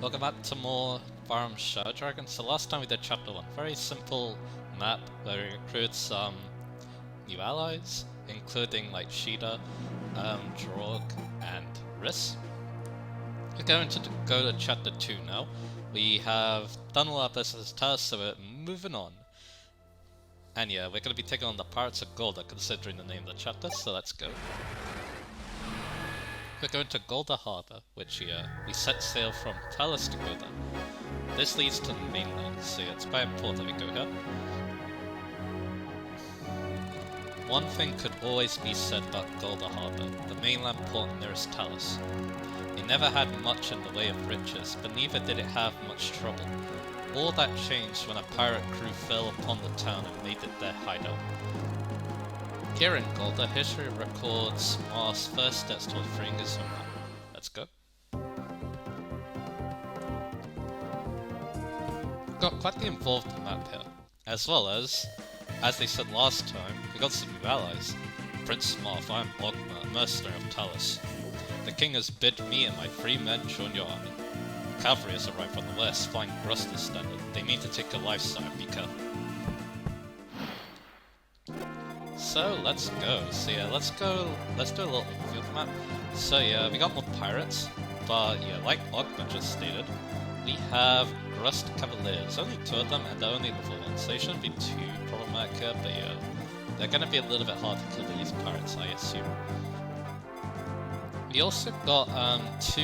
welcome back to more Fire Emblem Shadow Dragon. So last time we did chapter 1, very simple map where we recruit some new allies, including like Shida, Jorg, and Riss. We're going to go to chapter 2 now. We have done all our business tasks, so we're moving on. And yeah, we're going to be taking on the Pirates of Golda, considering the name of the chapter, so let's go. We're going to Golda Harbor, which we set sail from Talos to Golda. This leads to the mainland, so yeah, it's quite important that we go here. One thing could always be said about Golda Harbor, the mainland port nearest Talos. It never had much in the way of riches, but neither did it have much trouble. All that changed when a pirate crew fell upon the town and made it their hideout. Here in Golda, history records Mars' first steps toward freeing his homeland. Let's go. Got quite the involved map here, as well as they said last time, we got some new allies. Prince Marth, I am Ogma, a mercenary of Talos. The king has bid me and my 3 men join your army. Cavalry has arrived from the west, flying Gruster's standard. They mean to take your life, sire, be careful. So let's go. So yeah, let's do a little overview of the map. So yeah, we got more pirates, but yeah, like Ogma just stated, we have Grust Cavaliers, only 2 of them, and they're only level 1, so they shouldn't be too problematic here, but yeah, they're gonna be a little bit hard to kill these pirates, I assume. We also got 2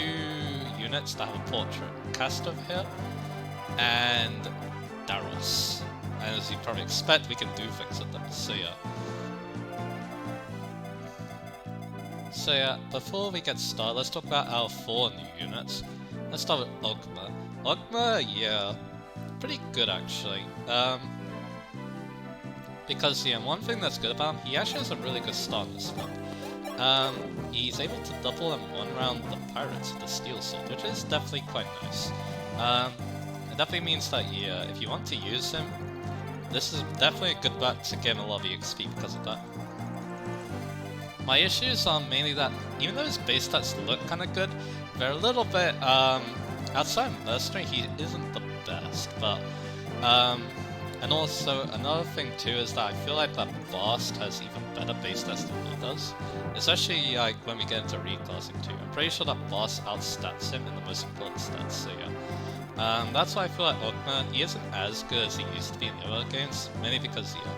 units that have a portrait, Castor here, and Daros. And as you probably expect, we can do things with them, so yeah. So yeah, before we get started, let's talk about our 4 new units. Let's start with Ogma. Ogma, yeah, pretty good actually. Because yeah, one thing that's good about him, he actually has a really good start in this map. He's able to double and 1-round the pirates with the steel sword, which is definitely quite nice. It definitely means that yeah, if you want to use him, this is definitely a good bet to get a lot of EXP because of that. My issues are mainly that, even though his base stats look kinda good, they're a little bit, outside of Mercenary, he isn't the best, but, and also, another thing too is that I feel like that Bast has even better base stats than he does, especially, like, when we get into reclassing too. I'm pretty sure that Bast outstats him in the most important stats, so yeah. That's why I feel like Ogma, he isn't as good as he used to be in the earlier games, mainly because, yeah,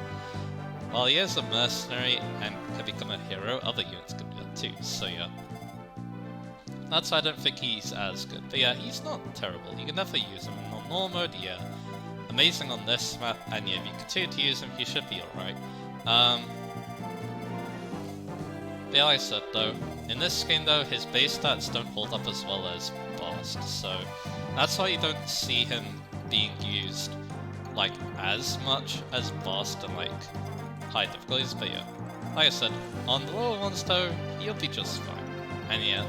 while he is a mercenary and can become a hero, other units can do that too, so yeah. That's why I don't think he's as good, but yeah, he's not terrible. You can definitely use him in normal mode, yeah. Amazing on this map, and yeah, if you continue to use him, he should be alright. But yeah, like I said though, in this game though, his base stats don't hold up as well as Bast, so that's why you don't see him being used like as much as Bast and like high difficulties, but yeah. Like I said, on the lower ones though, he'll be just fine. And yeah,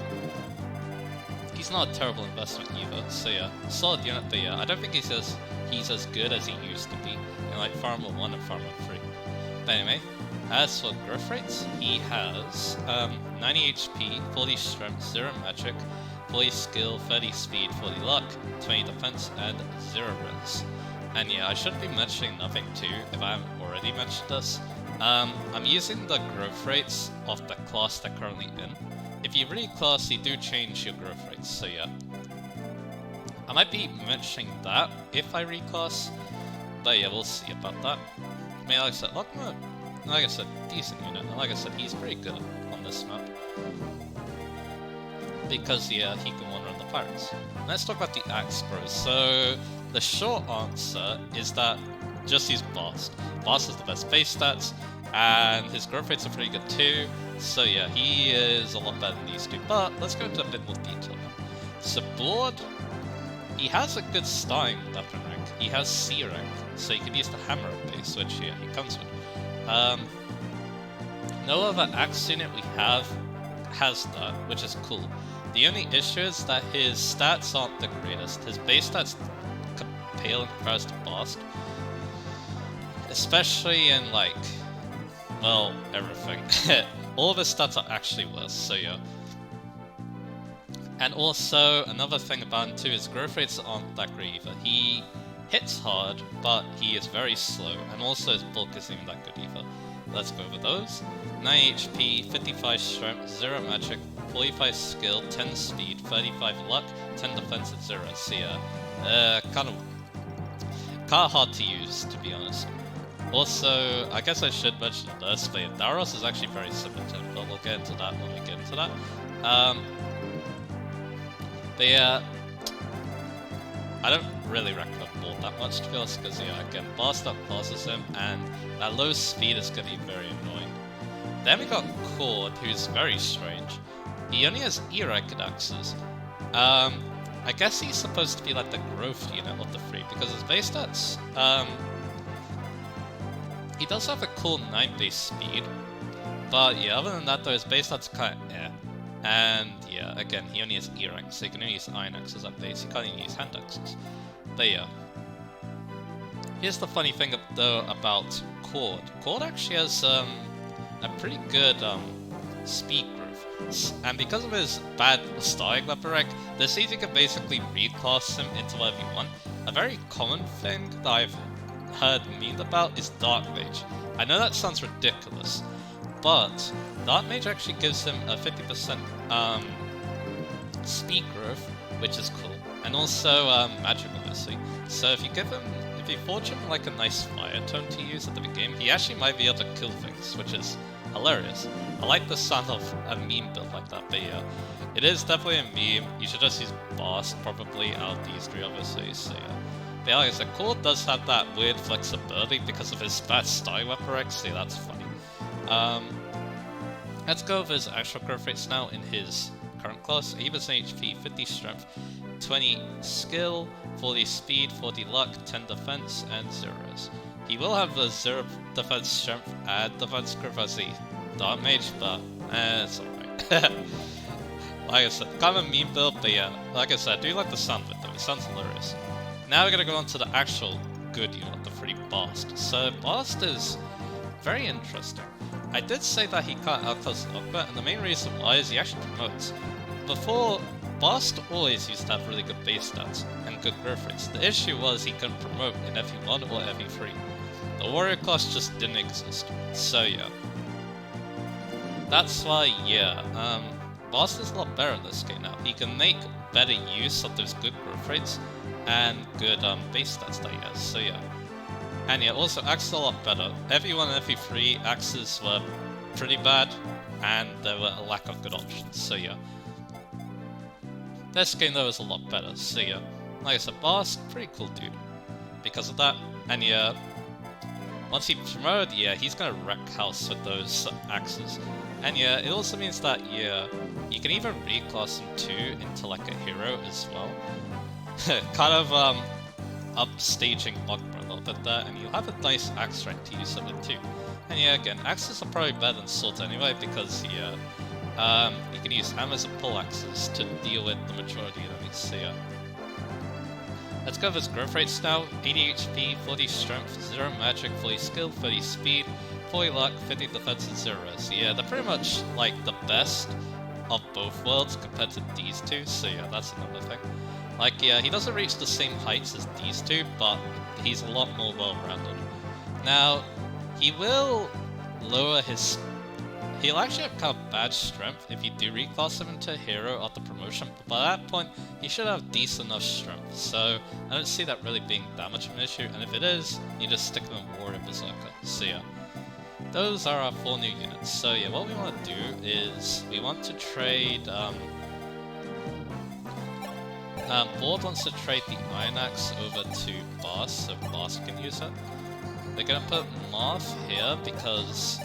he's not a terrible investment either, so yeah, solid unit, but yeah, I don't think he's as good as he used to be in like Fire Emblem 1 and Fire Emblem 3. But anyway, as for growth rates, he has 90 HP, 40 strength, 0 magic, 40 skill, 30 speed, 40 luck, 20 defense, and 0 res. And yeah, I should be mentioning nothing too, if I haven't already mentioned this. I'm using the growth rates of the class they're currently in. If you reclass, you do change your growth rates, so yeah. I might be mentioning that if I reclass, but yeah, we'll see about that. I mean, like I said, like I said, decent unit, and like I said, he's pretty good on this map. Because yeah, he can 1-run the pirates. Let's talk about the Axe Bros. So, the short answer is that just use Bast. Bast has the best base stats, and his growth rates are pretty good too, so yeah, he is a lot better than these two, but let's go into a bit more detail now. So Board, he has a good starting weapon rank. He has C rank, so you can use the hammer base, which yeah, he comes with. No other axe unit we have has that, which is cool. The only issue is that his stats aren't the greatest. His base stats pale in comparison to Bast. Especially in like, well, everything. All of his stats are actually worse, so yeah. And also, another thing about him too, his growth rates aren't that great either. He hits hard, but he is very slow, and also his bulk isn't even that good either. Let's go over those. 9 HP, 55 strength, 0 magic, 45 skill, 10 speed, 35 luck, 10 defense, and 0 so yeah, kind of hard to use, to be honest. Also, I guess I should mention this, but Daros is actually very similar to him, but we'll get into that when we get into that. But yeah, I don't really recommend Bolt that much to be honest, because yeah, again, Blast up passes him, and that low speed is going to be very annoying. Then we got Cord, who's very strange. He only has E-ranked axes. I guess he's supposed to be like the growth unit of the three, because his base stats, he does have a cool 9 base speed, but yeah, other than that though, his base stats kind of and yeah, again, he only has E rank, so he can only use iron axes at base, he can't even use hand axes. But yeah. Here's the funny thing though about Cord. Cord actually has a pretty good speed growth. And because of his bad starting weapon rank, this means you can basically reclass him into whatever you want. A very common thing that I've heard memed about is Dark Mage. I know that sounds ridiculous, but Dark Mage actually gives him a 50% speed growth, which is cool, and also magic obviously. So if you forge him like a nice fire tone to use at the beginning, he actually might be able to kill things, which is hilarious. I like the sound of a meme build like that, but yeah, it is definitely a meme. You should just use Bast probably out of these three obviously, so yeah. But yeah, like I said, Cord does have that weird flexibility because of his bad style weapon rank, so yeah, that's funny. Let's go over his actual growth rates now in his current class. 80% HP, 50 strength, 20 skill, 40 speed, 40 luck, 10 defense, and 0s. He will have the 0 defense strength and defense growth as the Dark Mage, but it's alright. Like I said, kind of a meme build, but yeah, like I said, I do like the sound of it though, it sounds hilarious. Now we're gonna go on to the actual good unit, the 3 Bast. So Bast is very interesting. I did say that he can't outclass Ogba, and the main reason why is he actually promotes. Before, Bast always used to have really good base stats and good growth rates. The issue was he couldn't promote in FE1 or FE3. The warrior class just didn't exist. So yeah. That's why, yeah, Bast is a lot better in this game now. He can make better use of those good growth rates and good base stats that he has, so yeah. And yeah, also axes are a lot better. FE1 and FE3 axes were pretty bad, and there were a lack of good options, so yeah. This game though is a lot better, so yeah. Like I said, Bast, pretty cool dude. Because of that, and yeah, once he promoted, yeah, he's gonna wreck house with those axes. And yeah, it also means that, yeah, you can even reclass him too into like a hero as well. Kind of upstaging Ogba a little bit there, and you'll have a nice axe rank to use of it too. And yeah, again, axes are probably better than swords anyway, because yeah, you can use hammers and pull axes to deal with the majority of enemies, so yeah. Let's go over his growth rates now. 80 HP, 40 strength, 0 magic, 40 skill, 30 speed, 40 luck, 50 defense, and 0 res. Yeah, they're pretty much like the best of both worlds compared to these two, so yeah, that's another thing. Like, yeah, he doesn't reach the same heights as these two, but he's a lot more well-rounded. Now, he will lower his... He'll actually have kind of bad strength if you do reclass him into a hero at the promotion, but by that point, he should have decent enough strength, so I don't see that really being that much of an issue, and if it is, you just stick him in Warrior Berserker, so yeah. Those are our 4 new units, so yeah, what we want to do is, we want to trade, Board wants to trade the Iron Axe over to Bast, so Bast can use it. We're gonna put Marth here because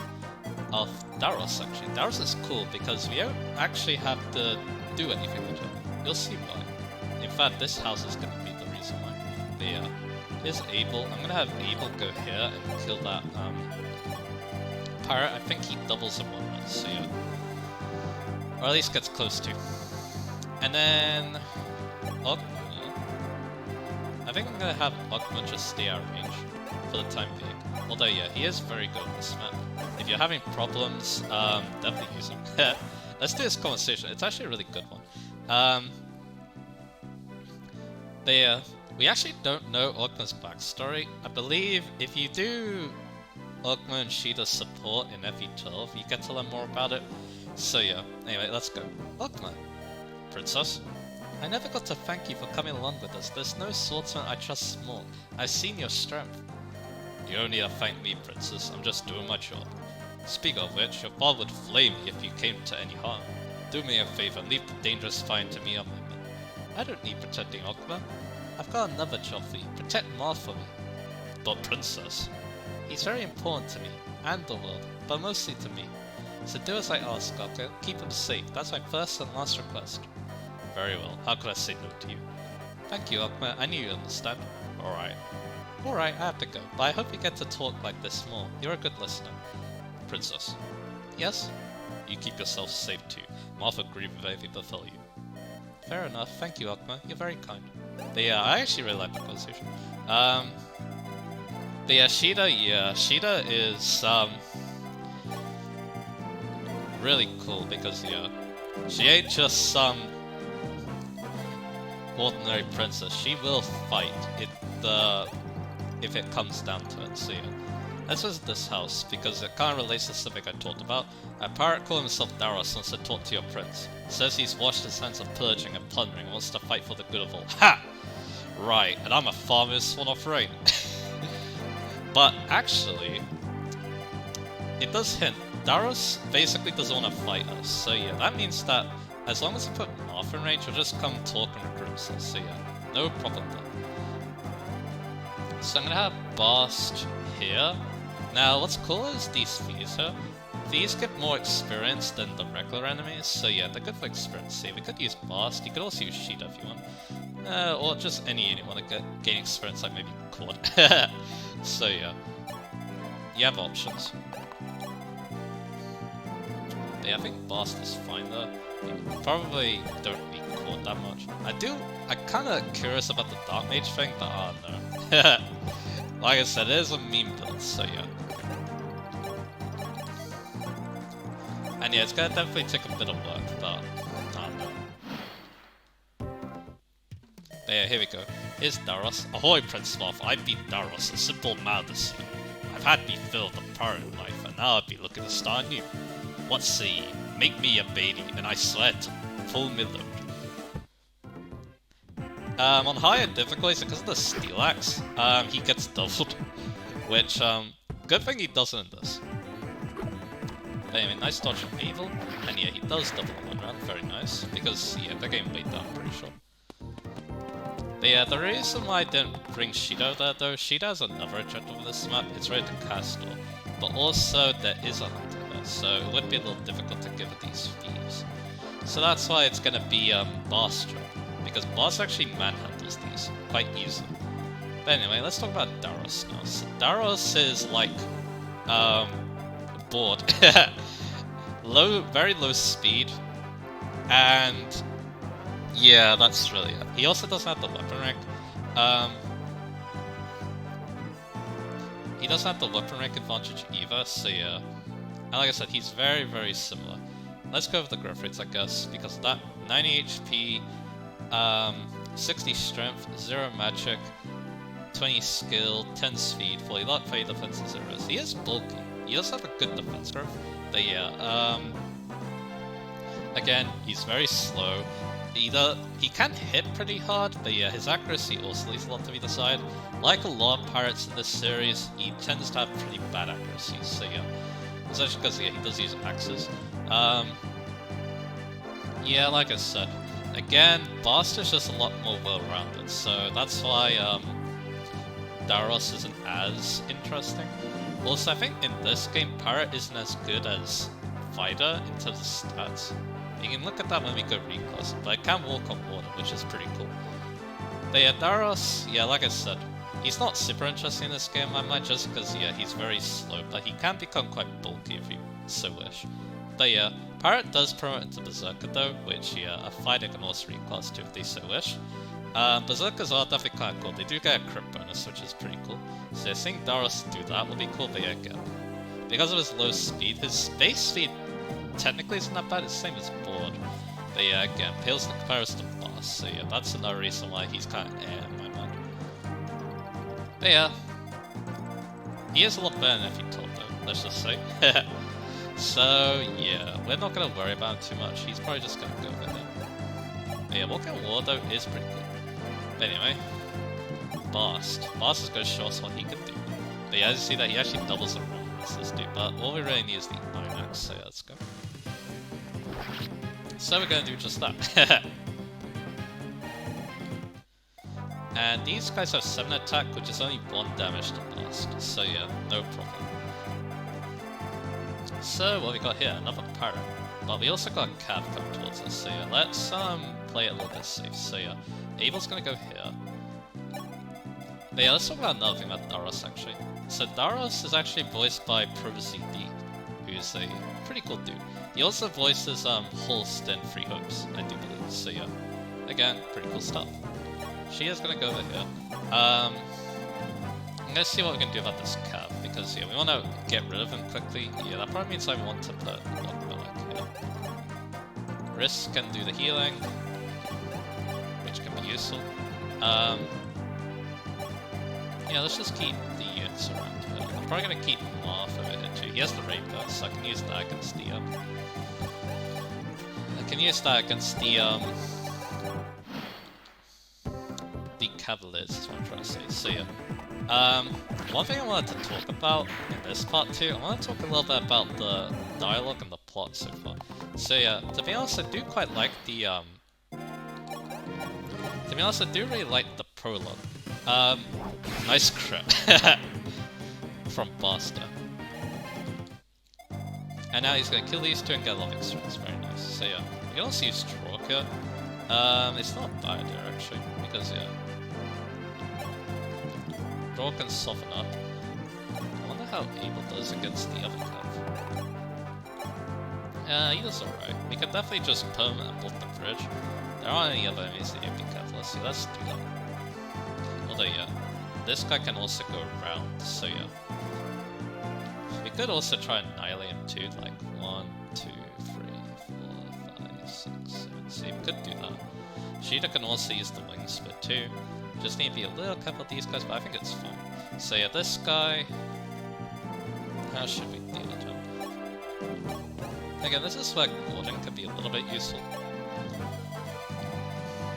of Daros actually. Daros is cool because we don't actually have to do anything with it. You'll see why. In fact, this house is gonna be the reason why. But yeah, here's Abel. I'm gonna have Abel go here and kill that pirate. I think he doubles in 1 run, so yeah. Or at least gets close to. And then Ogma. I think I'm gonna have Ogma just stay out of range for the time being. Although yeah, he is very good on this map. If you're having problems, definitely use him. Let's do this conversation. It's actually a really good one. Um, we actually don't know Ogma's backstory. I believe if you do Ogma and Shida's support in FE12, you get to learn more about it. So yeah, anyway, let's go. Ogma. Princess? I never got to thank you for coming along with us. There's no swordsman I trust more. I've seen your strength. You don't need to thank me, Princess. I'm just doing my job. Speak of which, your father would flame me if you came to any harm. Do me a favor and leave the dangerous find to me on my men. I don't need protecting Ogma. I've got another job for you. Protect Mar for me. But Princess, he's very important to me, and the world, but mostly to me. So do as I ask, Ogma. Keep him safe. That's my first and last request. Very well. How could I say no to you? Thank you, Ogma. I knew you'd understand. Alright. Alright, I have to go, but I hope we get to talk like this more. You're a good listener. Princess. Yes? You keep yourself safe too. Martha grieve if anything befell you. Fair enough. Thank you, Ogma. You're very kind. But yeah, I actually really like the conversation. But yeah, Shida is, really cool because, yeah, she ain't just some ordinary princess. She will fight if it comes down to it. So yeah, let's visit this house because it kind of relates to something I talked about. A pirate called himself Daros wants to talk to your prince. Says he's washed his hands of pillaging and plundering and wants to fight for the good of all. Ha! Right, and I'm a farmer sworn off rain. But actually, it does hint. Daros basically doesn't want to fight us. So yeah, that means that as long as we put Martha in range, we'll just come talk and recruit us. So yeah, no problem there. So I'm gonna have Bast here. Now, what's cool is these thieves here. These get more experience than the regular enemies, so yeah, they're good for experience. See, we could use Bast, you could also use Shida if you want. Or just any unit you want to gain experience, like maybe Cord. So yeah, you have options. But yeah, I think Bast is fine though. You probably don't need Cord that much. I'm kinda curious about the Dark Mage thing, but oh no. Like I said, it is a meme build, so yeah. And yeah, it's gonna definitely take a bit of work, but I don't know. But yeah, here we go. Here's Daros. Ahoy, Prince Moth. I be Daros, a simple Maldice. I've had me fill the pirate life, and now I'd be looking to start new. What say ye? Make me a baby, and I swear to pull me load. On higher difficulties, because of the Steel Axe, he gets doubled. Which, good thing he doesn't in this. But anyway, nice dodge from Evil. And yeah, he does double in one round, very nice. Because, yeah, they're getting laid down, I'm pretty sure. But yeah, the reason why I didn't bring Shida there, though, Shida has another objective on this map. It's ready to castle. But also, there is a hunter there, so it would be a little difficult to give it these thieves. So that's why it's gonna be, Bast job. Because Bast actually manhandles these quite easily. But anyway, let's talk about Daros now. So Daros is like, bored. Very low speed. And yeah, that's really it. He also doesn't have the weapon rank. He doesn't have the weapon rank advantage either, so yeah. And like I said, he's very, very similar. Let's go with the growth rates, I guess, because of that. 90 HP, 60 strength, 0 magic, 20 skill, 10 speed, 40 luck, 30 defense, and 0 res. He is bulky. He does have a good defense growth, but yeah, again, he's very slow. He can hit pretty hard, but yeah, his accuracy also leaves a lot to be desired. Like a lot of pirates in this series, he tends to have pretty bad accuracy, so yeah. Especially because, yeah, he does use axes. Yeah, like I said, again, Bast is just a lot more well-rounded, so that's why, Daros isn't as interesting. Also, I think in this game, Pirate isn't as good as Fighter in terms of stats. You can look at that when we go reclass, but I can walk on water, which is pretty cool. But yeah, Daros, yeah, like I said, he's not super interesting in this game, I might, just because, yeah, he's very slow, but he can become quite bulky if you so wish. But yeah, Pirate does promote into Berserker though, which, yeah, a fighter can also reclass to if they so wish. Berserkers are definitely kind of cool. They do get a crit bonus, which is pretty cool. So I think Daros do that will be cool, but yeah, again, because of his low speed, his base speed technically isn't that bad, it's the same as Board. But yeah, again, Pale's the comparison to Boss, so yeah, that's another reason why he's kind of in my mind. But yeah, he is a lot better than if you told though, let's just say. So yeah, we're not gonna worry about him too much, he's probably just gonna go with him. But yeah, Walking War though is pretty cool. But anyway, Bast. Bast is gonna show us what he can do. But yeah, as you see that he actually doubles the room as this dude, but all we really need is the Iron Axe, so yeah, let's go. So we're gonna do just that. And these guys have 7 attack, which is only 1 damage to blast, so yeah, no problem. So what we got here, another parrot. But we also got a cav coming towards us, so yeah, let's play it a little bit safe. So yeah, Abel's gonna go here. But yeah, let's talk about another thing about Daros actually. So Daros is actually voiced by ProZD, who's a pretty cool dude. He also voices Holst in Free Hopes, I do believe, so yeah. Again, pretty cool stuff. She is gonna go over here. I'm gonna see what we can do about this cav, because yeah, we wanna get rid of him quickly. Yeah, that probably means I want to put Lockmelic here. Risk can do the healing, which can be useful. Yeah, let's just keep the units around here. I'm probably gonna keep Marth over here too. He has the Raid Burst, so I can use that against the Cavaliers is what I'm trying to say. So yeah. One thing I wanted to talk about in this part too, I want to talk a little bit about the dialogue and the plot so far. So yeah, to be honest, I do quite like the to be honest, I do really like the prologue. Nice crit from Basta. And now he's gonna kill these two and get a lot of experience. Very nice. So yeah, we can also use Stroke here. It's not a bad idea actually, because yeah, Draw can soften up. I wonder how Abel does against the other cav. He does alright. We can definitely just permanent block the bridge. There aren't any other enemies that you can careful. Let's see, let's do that. Although yeah, this guy can also go around, so yeah. We could also try and annihilate him too, like 1, 2, 3, 4, 5, 6, 7. So you could do that. Sheeta can also use the wing spit too. Just need to be a little careful with these guys, but I think it's fine. So yeah, this guy... How should we deal with him? Again, this is where Gordon could be a little bit useful.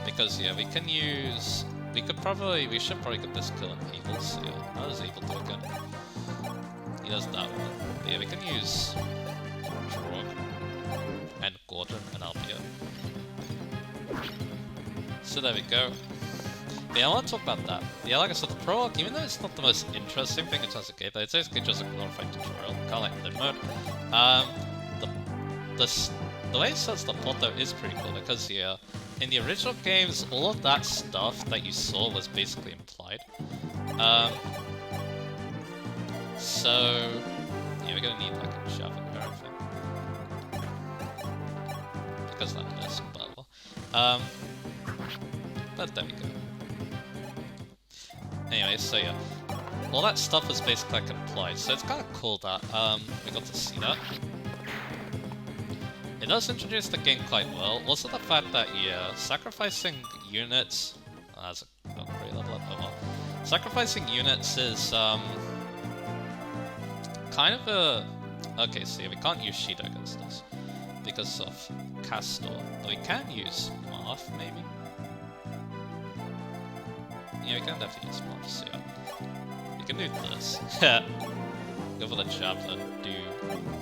Because yeah, we can use... we should probably get this kill on Abel, so yeah, how does Abel do again? He does that one. But yeah, we can use Drog and Gordon and Albia. So there we go. Yeah, I want to talk about that. Yeah, like I said, the prologue, even though it's not the most interesting thing in terms of gameplay, it's basically just a glorified tutorial, kind of like Live Mode. The way it sets the plot though is pretty cool, because yeah, in the original games, all of that stuff that you saw was basically implied. So yeah, we're gonna need like a javelin here, I think, because that is battle. But there we go. Anyway, so yeah, all that stuff is basically like implied, so it's kind of cool that we got to see that. It does introduce the game quite well. Also the fact that, yeah, sacrificing units... that's a great level up, oh well. Sacrificing units is, kind of a... Okay, so yeah, we can't use Sheeta against this because of Castor, but we can use Marth, maybe? Yeah, we can definitely use Marth, so yeah. We can do this. Go for the Javelin, do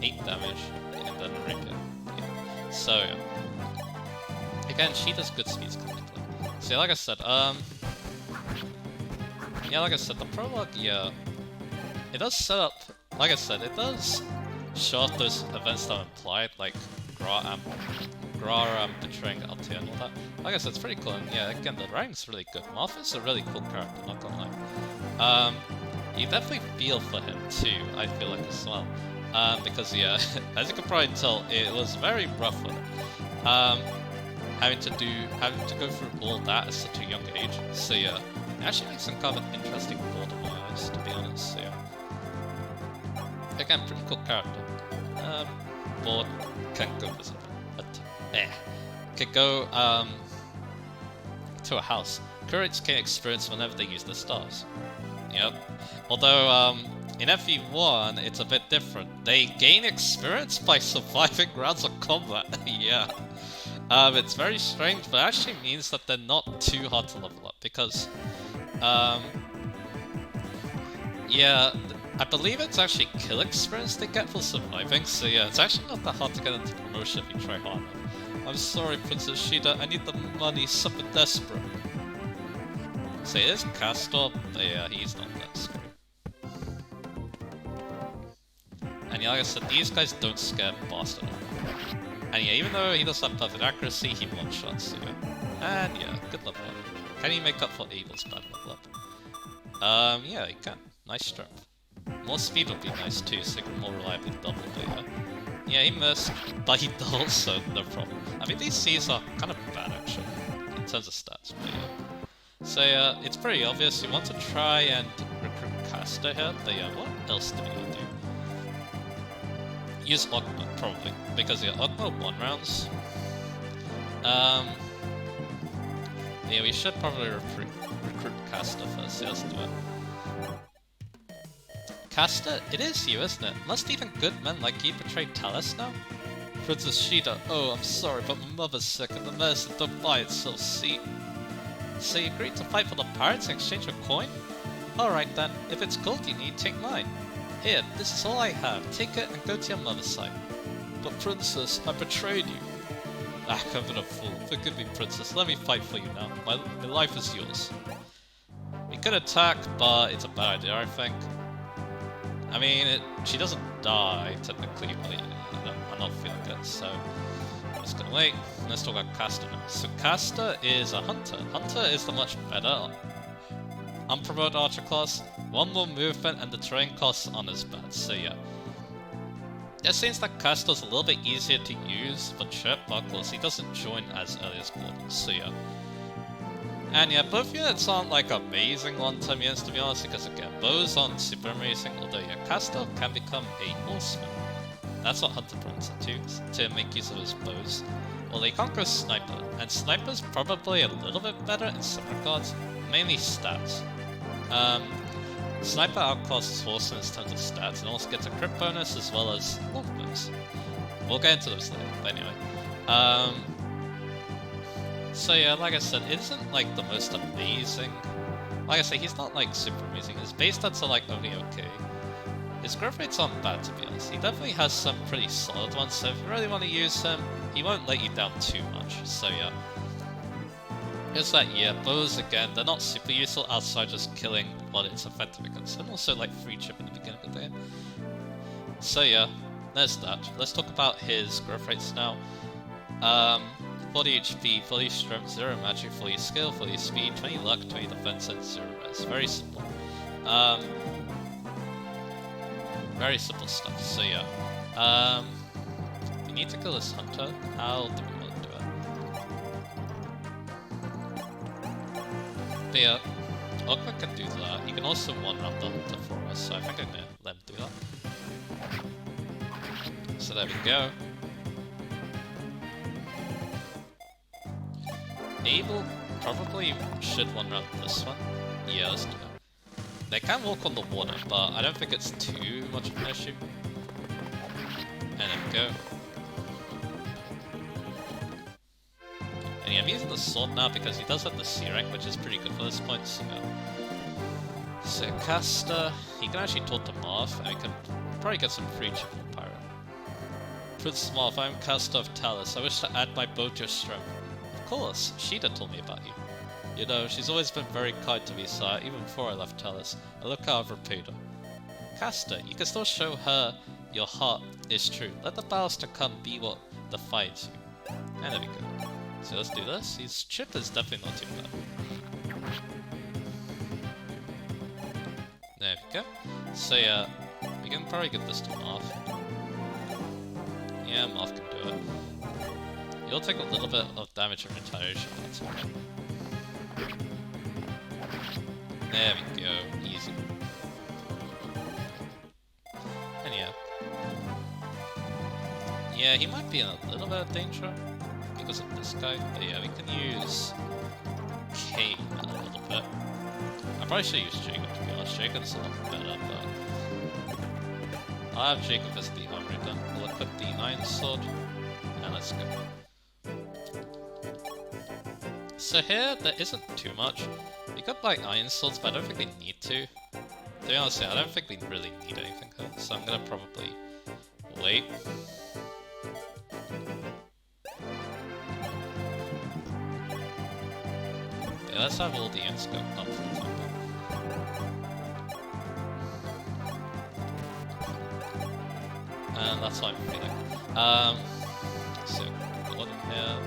8 damage, and then Rapier. So yeah. Again, she does good speeds technically. So yeah, like I said, the prologue, yeah, it does set up, like I said, it does show off those events that are implied, like Gra betraying Altair and all that. Like I said, it's pretty cool, and yeah, again, the writing's really good. Marth is a really cool character, not gonna lie. You definitely feel for him too, I feel like as well. Because yeah, as you can probably tell, it was very rough for him. Having to go through all that at such a young age. So yeah, it actually makes him kind of an interesting thought in my eyes, to be honest. So yeah. Again, pretty cool character. Board can go visible, but could go to a house. Curates gain experience whenever they use the stars. Yep. Although in FE1 it's a bit different. They gain experience by surviving rounds of combat. Yeah. It's very strange, but it actually means that they're not too hard to level up because yeah, I believe it's actually kill experience they get for surviving, so yeah, it's actually not that hard to get into promotion if you try hard enough. I'm sorry, Princess Shida, I need the money, super desperate. So it is Castor, but yeah, he's not that scary. And yeah, like I said, these guys don't scare Bastard at all. And yeah, even though he doesn't have perfect accuracy, he one-shots, so yeah. And yeah, good level up. Can he make up for Abel's bad level up? Yeah, he can. Nice strength. More speed would be nice too, so he can more reliably double, but yeah. Yeah, he missed, but he doubles, so no problem. I mean, these Cs are kind of bad, actually, in terms of stats, but yeah. So yeah, it's pretty obvious you want to try and recruit Caster here, but yeah, what else do we need to do? Use Ogma, probably, because yeah, Ogma 1 rounds. Yeah, we should probably recruit Caster first, yeah, let's do it. Caster, it is you, isn't it? Must even good men like you betray Talus now? Princess Shida, oh, I'm sorry, but my mother's sick and the medicine don't buy itself, see? So you agreed to fight for the pirates in exchange for coin? Alright then, if it's gold you need, take mine. Here, this is all I have, take it and go to your mother's side. But Princess, I betrayed you. Ah, I've been a fool. Forgive me, Princess, let me fight for you now. My life is yours. We could attack, but it's a bad idea, I think. I mean, she doesn't die, technically, but I'm not feeling good, so I'm just gonna wait. Let's talk about Caster now. So Caster is a Hunter. Hunter is the much better unpromoted Archer class. 1 more movement and the terrain costs aren't as bad, so yeah. It seems that Caster's a little bit easier to use for Chirp, but of course he doesn't join as early as Gordon, so yeah. And yeah, both units aren't like amazing long-term units to be honest, because again, bows aren't super amazing, although yeah, Caster can become a horseman. That's what Hunter brings it to make use of his bows. Well, they can't go Sniper, and Sniper's probably a little bit better in some regards, mainly stats. Sniper outclasses Horseman in terms of stats, and also gets a crit bonus as well as longbows. We'll get into those later, but anyway. So yeah, like I said, it isn't like the most amazing. Like I say, he's not like super amazing. His base stats are like only okay. His growth rates aren't bad to be honest. He definitely has some pretty solid ones, so if you really want to use him, he won't let you down too much, so yeah. Just that, yeah, bows again, they're not super useful outside just killing what it's effective against, and also like free chip in the beginning of the game. So yeah, there's that. Let's talk about his growth rates now. 40 HP, 40 strength, 0 magic, 40 skill, 40 speed, 20 luck, 20 defense, and 0 res. Very simple. Very simple stuff, so yeah. We need to kill this hunter. How do we want to do it? But yeah, Ogma can do that. He can also one-up the hunter for us, so I think I'm gonna let him do that. So there we go. Abel probably should one-up this one. Yeah, let's do that. They can walk on the water, but I don't think it's too much of an issue. And there we go. And yeah, I'm using the sword now because he does have the C rank, which is pretty good for this point, so yeah. So Caster, he can actually talk to Marth, and we can probably get some free chip from Pirate. Prince Marth, I'm Caster of Talus. I wish to add my bow to your strength. Of course, Shida told me about you. You know, she's always been very kind to me, sire, even before I left Talus. And look how I've repaid her. Caster, you can still show her your heart is true. Let the battles to come be what defines you. And there we go. So let's do this. His chip is definitely not too bad. There we go. So yeah, we can probably get this to Marth. Yeah, Marth can do it. You'll take a little bit of damage from retaliation, but that's okay. There we go, easy. And yeah. Yeah, he might be in a little bit of danger. because of this guy. But yeah, we can use Kane a little bit. I probably should use Jacob, to be honest. Jacob's a lot better, but I'll have Jacob as the armory done. We'll equip the Iron Sword, and let's go. So here, there isn't too much. We could buy Iron Swords, but I don't think we need to. To be honest, I don't think we really need anything here, so I'm gonna probably wait. Yeah, let's have all the ends go up, for example. And that's how I'm feeling. So, Gordon here.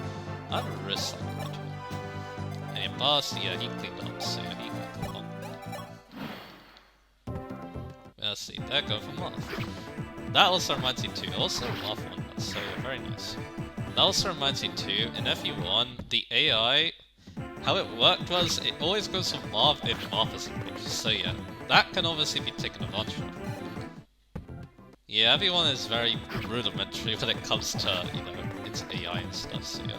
I have a wrist like right here. And your boss, yeah, he cleaned up, so yeah, he can come on. Let's see, there go for Moth. That also reminds me too, also Moth one, so yeah, very nice. That also reminds me too, in FE1, the AI, how it worked was, it always goes for Moth if Moth is approached, so yeah, that can obviously be taken advantage of. Yeah, everyone is very rudimentary when it comes to, you know, its AI and stuff, so yeah.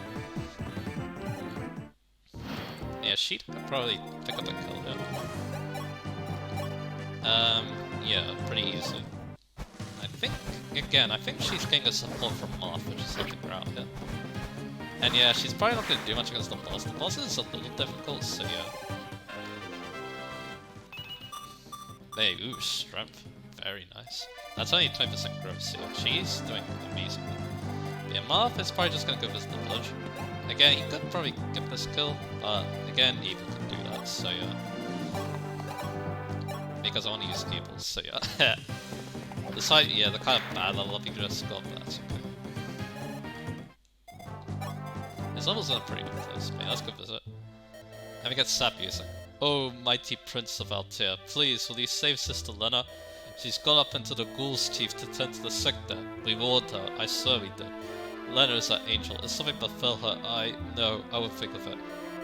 Yeah, she could probably pick up a kill here. Yeah, pretty easily. I think, again, I think she's getting a support from Moth, which is helping her out here. And yeah, she's probably not going to do much against the boss. The boss is a little difficult, so yeah. Hey, ooh, strength. Very nice. That's only 20% growth, so yeah, she's doing amazing. Yeah, Moth is probably just going to go visit the village. Again, he could probably get this kill, but again, Evil can do that, so yeah. Because I want to use Evil, so yeah. The side, yeah, the kind of bad level up you just got, but that's okay. His level's in a pretty good place, man. Let's go visit. And we get Sap using. Oh, mighty Prince of Altair, please, will you save Sister Lena? She's gone up into the ghoul's teeth to tend to the sick there. We warned her, I swear we did. Lena is that angel. If something befell her, no, I won't think of it.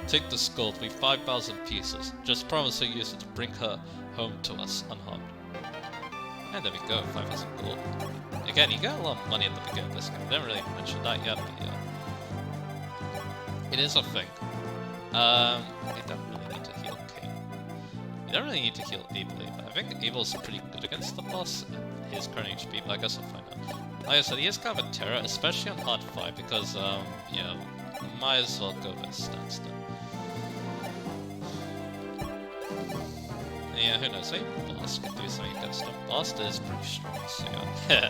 Take this gold, we've 5,000 pieces. Just promise to use it to bring her home to us unharmed. And there we go, 5,000 gold. Again, you get a lot of money at the beginning of this game. I didn't really mention that yet, but yeah. It is a thing. You don't really need to heal Kane. You don't really need to heal Abel either. I think Abel's pretty good against the boss at his current HP, but I guess I'll find out. Like I said, he is kind of a terror, especially on hard 5, because, yeah, might as well go with standstill. Yeah, who knows, maybe Blast can do something against him. Blast is pretty strong, so yeah.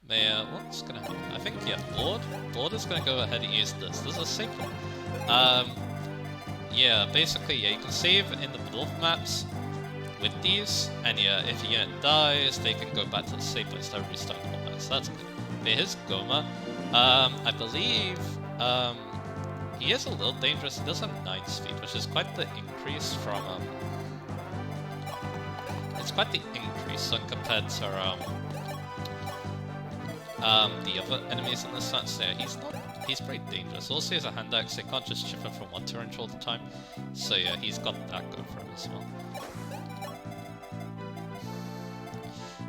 Yeah, what's gonna happen? I think, yeah, Lord is gonna go ahead and use this. This is a safe one. Yeah, basically, yeah, you can save in the middle of maps with these, and yeah, if your unit dies, they can go back to the safe place to restart the whole map, so that's good. But here's Goma. I believe, he is a little dangerous. He does have 9 speed, which is quite the increase from, it's quite the increase when compared to, the other enemies in the sense there. He's pretty dangerous. Also, he has a hand axe, so you can't just chip him from one range all the time. So yeah, he's got that going for him as well.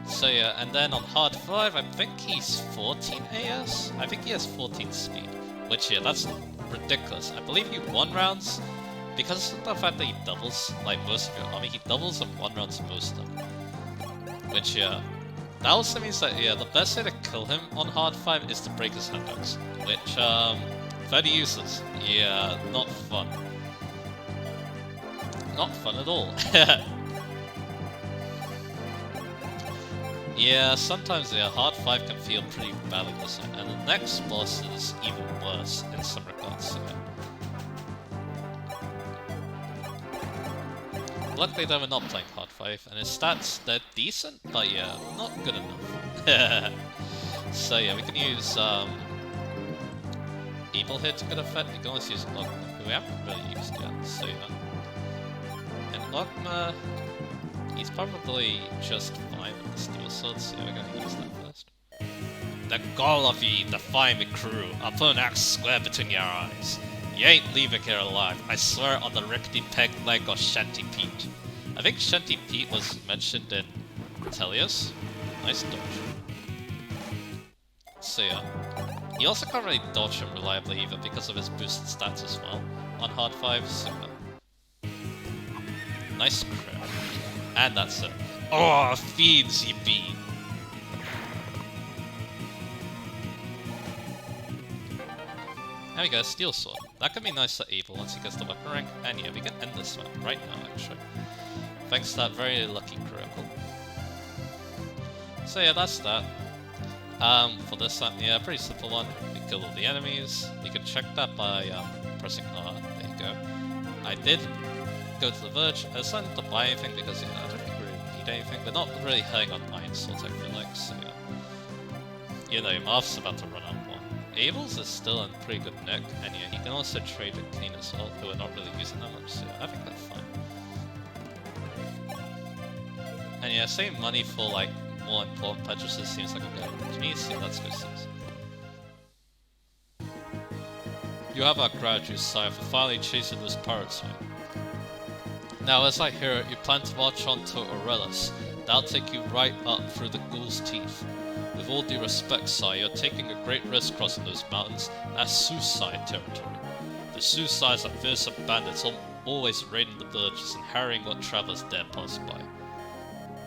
So yeah, and then on hard 5, I think he's 14 AS? I think he has 14 speed, which yeah, that's ridiculous. I believe he 1 rounds, because of the fact that he doubles, like most of your army, he doubles and 1 rounds most of them. Which yeah, that also means that yeah, the best way to kill him on hard 5 is to break his hand axe, which 30 uses, yeah, not fun. Not fun at all. Yeah, sometimes yeah, hard 5 can feel pretty badly this time, and the next boss is even worse in some regards, so yeah. Luckily though, we're not playing hard 5, and his stats, they're decent, but yeah, not good enough. So yeah, we can use Evil here to good effect. We can always use Ogma, who we haven't really used yet, so yeah. And Ogma, he's probably just fine with the steel sword, so yeah, we're gonna use that first. The gall of ye, defy me crew, I'll put an axe square between your eyes. You ain't leaving here alive, I swear on the rickety peg leg of Shanty Pete. I think Shanty Pete was mentioned in Telios. Nice dodge. So yeah. You also can't really dodge him reliably either because of his boosted stats as well on hard 5, so yeah. Nice crit. And that's it. Oh, feeds he beat. There we go, Steel Sword. That could be nice for Evil once he gets the weapon rank. And yeah, we can end this one right now, actually. Thanks to that very lucky critical. So yeah, that's that. For this one, yeah, pretty simple one. We kill all the enemies. You can check that by pressing R. There you go. I did go to the Verge. I decided not to buy anything because yeah, I don't think we really need anything. They're not really hurting on Iron Swords, I feel like, so yeah. You know, Marth's about to run out of one. Abel's is still in pretty good nick, and yeah, he can also trade with Clean as well, who are not really using that much, so yeah, I think that's fine. And yeah, saving money for like more important purchases seems like a good idea to me, so let's go see. You have our gratitude, sire, for finally chasing this pirate's way. Now, as I hear it, you plan to march on to Aurelis. That'll take you right up through the ghoul's teeth. With all due respect, sire, you're taking a great risk crossing those mountains. That's suicide territory. The suicides are fearsome bandits always raiding the villages and harrying what travelers dare pass by.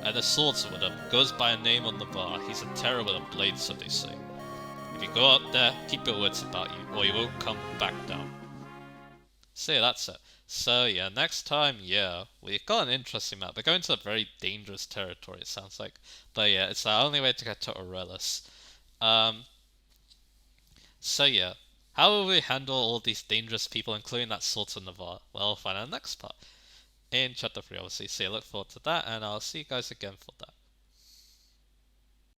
And the swordsman goes by a name on the bar. He's a terror with a blade, so they say. If you go out there, keep your wits about you, or you won't come back down. So yeah, that's it. So yeah, next time, yeah, we've got an interesting map. We're going to a very dangerous territory, it sounds like. But yeah, it's our only way to get to Aurelis. So yeah, how will we handle all these dangerous people, including that Swords of Navarre? Well, we'll find out next part. In Chapter 3, obviously. So yeah, look forward to that, and I'll see you guys again for that.